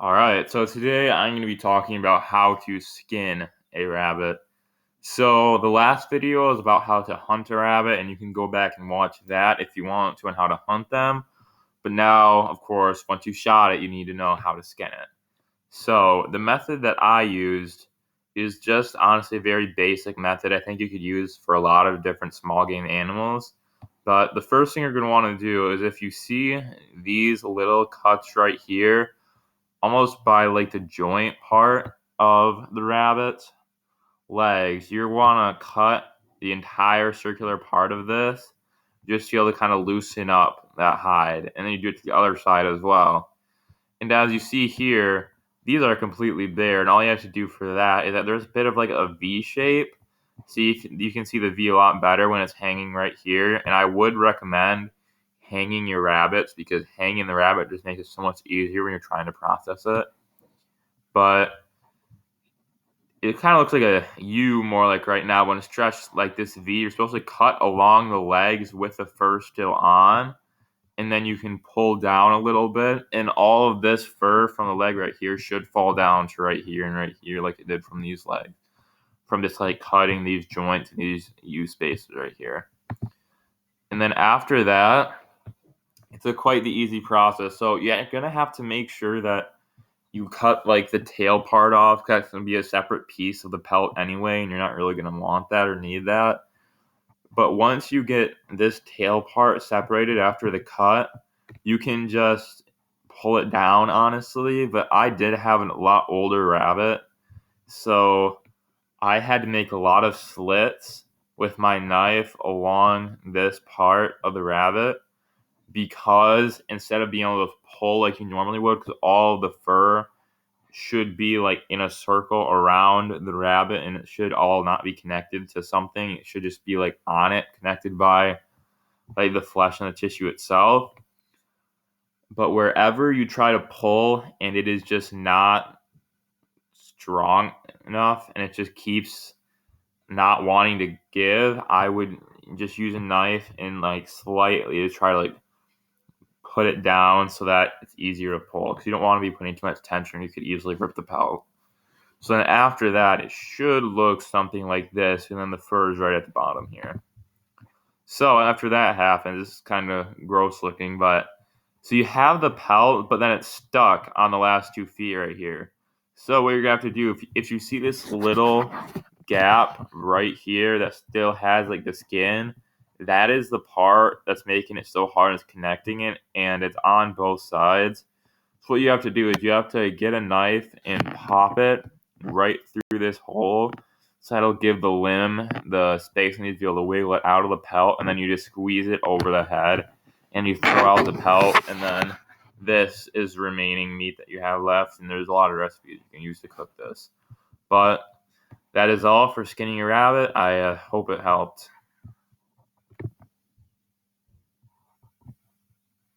All right, so today I'm going to be talking about how to skin a rabbit. So the last video is about how to hunt a rabbit, and you can go back and watch that if you want to on how to hunt them. But now, of course, once you shot it, you need to know how to skin it. So the method that I used is just honestly a very basic method I think you could use for a lot of different small game animals. But the first thing you're going to want to do is if you see these little cuts right here, almost by like the joint part of the rabbit's legs, you want to cut the entire circular part of this just to be able to kind of loosen up that hide. And then you do it to the other side as well. And as you see here, these are completely bare. And all you have to do for that is that there's a bit of like a V shape. See, you can see the V a lot better when it's hanging right here. And I would recommend hanging your rabbits because hanging the rabbit just makes it so much easier when you're trying to process it. But it kind of looks like a U more like right now. When it's stretched like this V, you're supposed to cut along the legs with the fur still on, and then you can pull down a little bit, and all of this fur from the leg right here should fall down to right here and right here like it did from these legs, from just like cutting these joints and these U spaces right here. And then after that, it's quite the easy process. So yeah, you're gonna have to make sure that you cut like the tail part off because that's going to be a separate piece of the pelt anyway, and you're not really going to want that or need that. But once you get this tail part separated after the cut, you can just pull it down, honestly. But I did have a lot older rabbit, so I had to make a lot of slits with my knife along this part of the rabbit because instead of being able to pull like you normally would, because all of the fur should be like in a circle around the rabbit and it should all not be connected to something. It should just be like on it, connected by like the flesh and the tissue itself. But wherever you try to pull and it is just not strong enough and it just keeps not wanting to give, I would just use a knife and like slightly to try to like put it down so that it's easier to pull because you don't want to be putting too much tension. You could easily rip the pelt. So then after that, it should look something like this, and then the fur is right at the bottom here. So after that happens, this is kind of gross looking, but so you have the pelt, but then it's stuck on the last 2 feet right here. So what you're gonna have to do, if you see this little gap right here that still has like the skin, that is the part that's making it so hard. It's connecting it, and it's on both sides. So what you have to do is you have to get a knife and pop it right through this hole. So that'll give the limb the space it needs to be able to wiggle it out of the pelt, and then you just squeeze it over the head, and you throw out the pelt, and then this is remaining meat that you have left, and there's a lot of recipes you can use to cook this. But that is all for skinning a rabbit. I hope it helped.